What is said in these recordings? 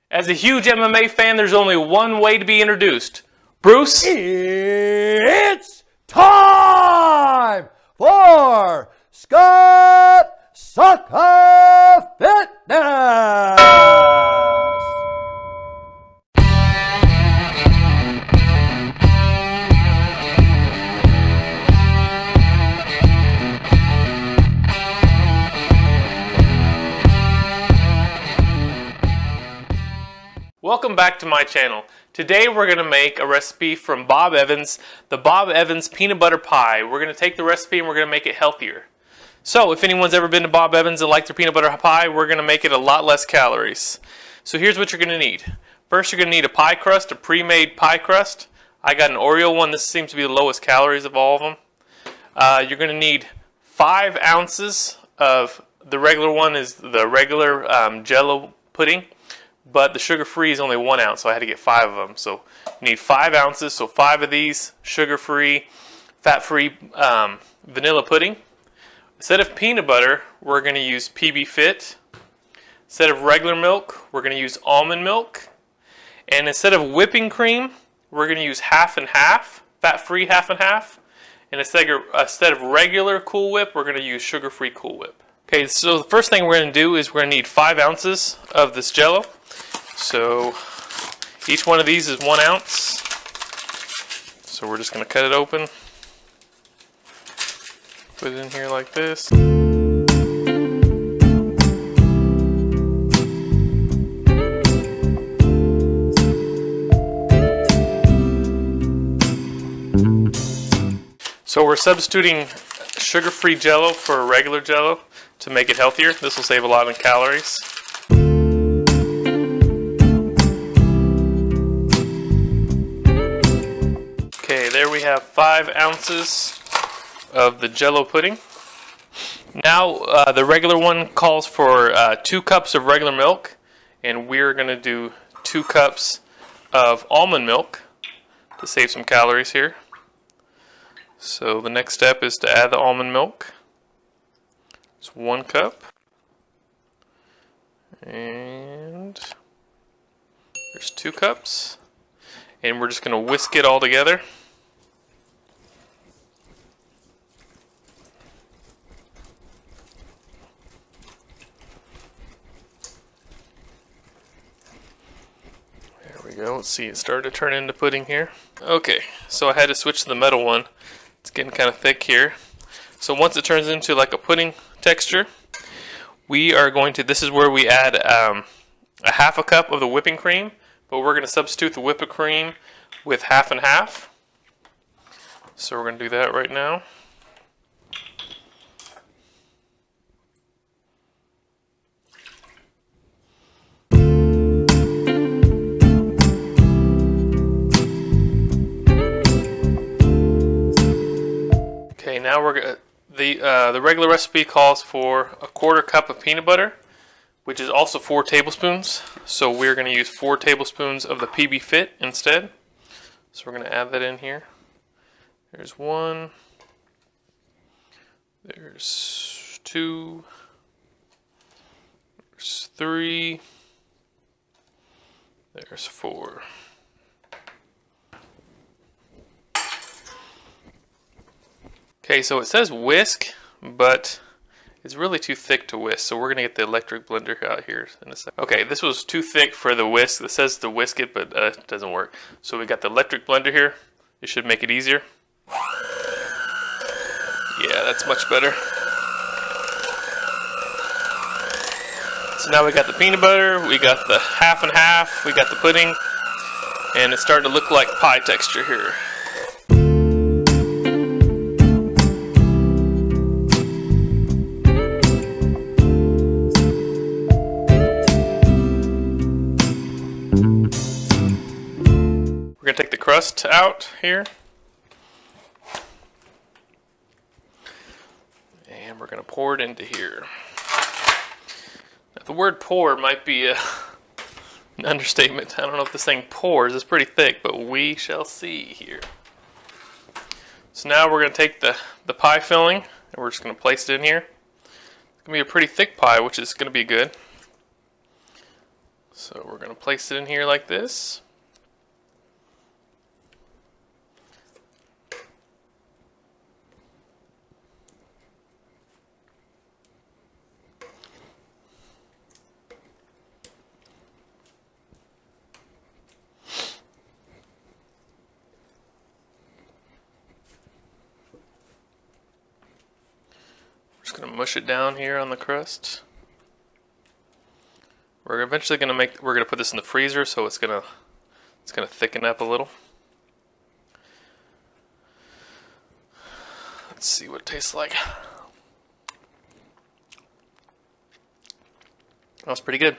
As a huge MMA fan, there's only one way to be introduced. Bruce? It's time for Scott Sucker Fitness! Welcome back to my channel. Today we're going to make a recipe from Bob Evans, the Bob Evans peanut butter pie. We're going to take the recipe and we're going to make it healthier. So if anyone's ever been to Bob Evans and liked their peanut butter pie, we're going to make it a lot less calories. So here's what you're going to need. First, you're going to need a pie crust, a pre-made pie crust. I got an Oreo one. This seems to be the lowest calories of all of them. You're going to need 5 ounces of, the regular one is the regular Jello pudding. But the sugar-free is only 1 ounce, so I had to get 5 of them. So you need 5 ounces, so 5 of these sugar-free, fat-free vanilla pudding. Instead of peanut butter, we're going to use PB Fit. Instead of regular milk, we're going to use almond milk. And instead of whipping cream, we're going to use half and half, fat-free half and half. And instead of regular Cool Whip, we're going to use sugar-free Cool Whip. Okay, so the first thing we're going to do is we're going to need 5 ounces of this Jello. So each one of these is 1 ounce. So we're just going to cut it open. Put it in here like this. So we're substituting sugar-free Jello for regular Jello to make it healthier. This will save a lot in calories. Okay, there we have 5 ounces of the Jello pudding. Now, the regular one calls for 2 cups of regular milk, and we're going to do 2 cups of almond milk to save some calories here. So the next step is to add the almond milk. It's 1 cup. And there's 2 cups. And we're just going to whisk it all together. There we go. Let's see, it started to turn into pudding here. Okay, so I had to switch to the metal one. It's getting kind of thick here. So once it turns into like a pudding texture, we are going to, this is where we add a half a cup of the whipping cream. But we're going to substitute the whipped cream with half and half. So we're going to do that right now. Okay, now we're going to, the regular recipe calls for a 1/4 cup of peanut butter, which is also 4 tablespoons. So we're going to use 4 tablespoons of the PB Fit instead. So we're going to add that in here. There's 1. There's 2. There's 3. There's 4. Okay, so it says whisk, but it's really too thick to whisk, so we're going to get the electric blender out here in a second. Okay, this was too thick for the whisk. It says to whisk it, but it doesn't work. So we got the electric blender here. It should make it easier. Yeah, that's much better. So now we got the peanut butter, we got the half and half, we got the pudding, and it's starting to look like pie texture here. We're going to take the crust out here. And we're going to pour it into here. Now, the word pour might be an understatement. I don't know if this thing pours. It's pretty thick, but we shall see here. So now we're going to take the pie filling and we're just going to place it in here. It's going to be a pretty thick pie, which is going to be good. So we're going to place it in here like this. Just going to mush it down here on the crust. We're eventually going to put this in the freezer, so it's going to thicken up a little. Let's see what it tastes like. That's pretty good.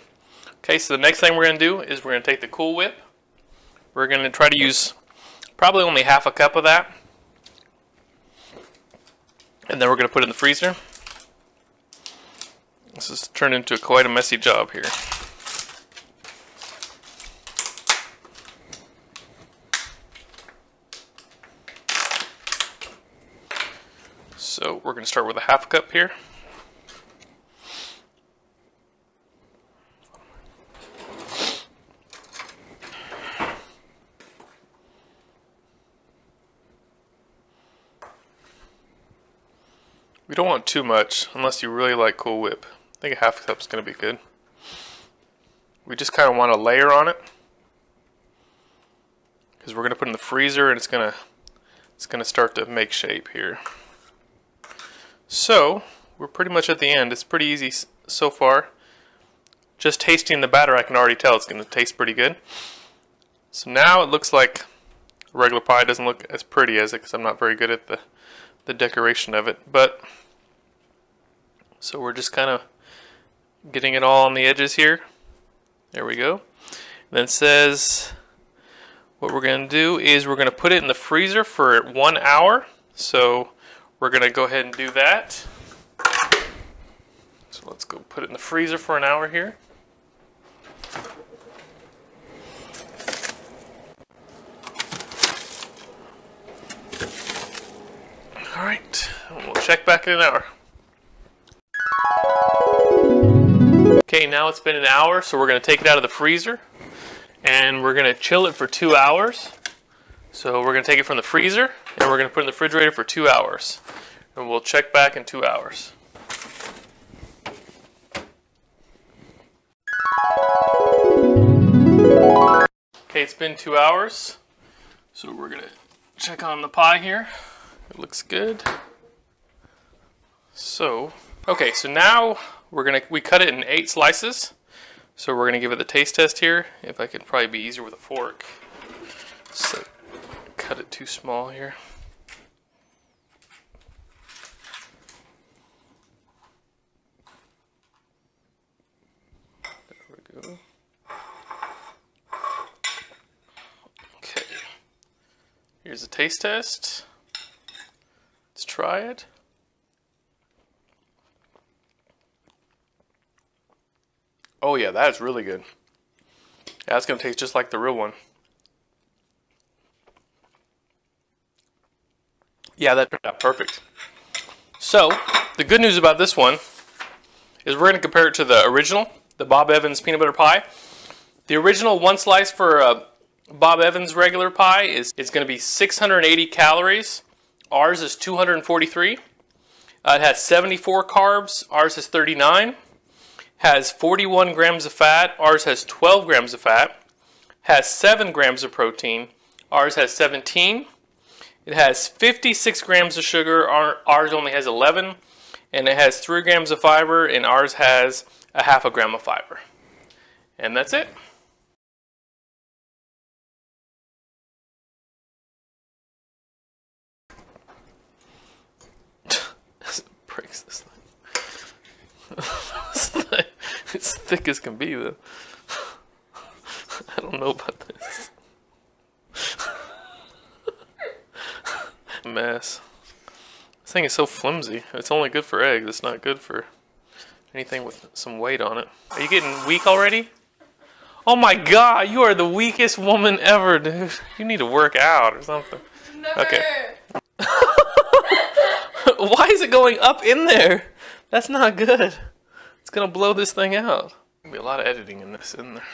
Okay, so the next thing we're going to do is we're going to take the Cool Whip. We're going to try to use probably only half a cup of that. And then we're going to put it in the freezer. This has turned into quite a messy job here. So we're going to start with a half cup here. We don't want too much unless you really like Cool Whip. I think a half cup is going to be good. We just kind of want a layer on it because we're going to put it in the freezer and it's going to start to make shape here. So we're pretty much at the end. It's pretty easy so far. Just tasting the batter, I can already tell it's going to taste pretty good. So now it looks like a regular pie. It doesn't look as pretty as it because I'm not very good at the decoration of it. But so we're just kind of getting it all on the edges here. There we go. And then it says what we're going to do is we're going to put it in the freezer for 1 hour. So we're going to go ahead and do that. So let's go put it in the freezer for an hour here. All right, we'll check back in an hour. Okay, now it's been an hour, so we're going to take it out of the freezer and we're going to chill it for 2 hours. So we're going to take it from the freezer and we're going to put it in the refrigerator for 2 hours. And we'll check back in 2 hours. Okay, it's been 2 hours. So we're going to check on the pie here. It looks good. So, okay, so now we cut it in 8 slices. So we're gonna give it the taste test here. If I could probably be easier with a fork. So cut it too small here. There we go. Okay. Here's the taste test. Let's try it. Oh yeah, that is really good. Yeah, it's going to taste just like the real one. Yeah, that turned out perfect. So, the good news about this one is we're going to compare it to the original, the Bob Evans peanut butter pie. The original one slice for Bob Evans regular pie is going to be 680 calories. Ours is 243. It has 74 carbs. Ours is 39. Has 41 grams of fat. Ours has 12 grams of fat. Has 7 grams of protein. Ours has 17. It has 56 grams of sugar. Ours only has 11. And it has 3 grams of fiber. And ours has a half a gram of fiber. And that's it. Breaks this thing. It's thick as can be, though. I don't know about this. Mess. This thing is so flimsy. It's only good for eggs. It's not good for anything with some weight on it. Are you getting weak already? Oh my god, you are the weakest woman ever, dude. You need to work out or something. Never. Okay. Why is it going up in there? That's not good. It's gonna blow this thing out. There'll be a lot of editing in this, isn't there?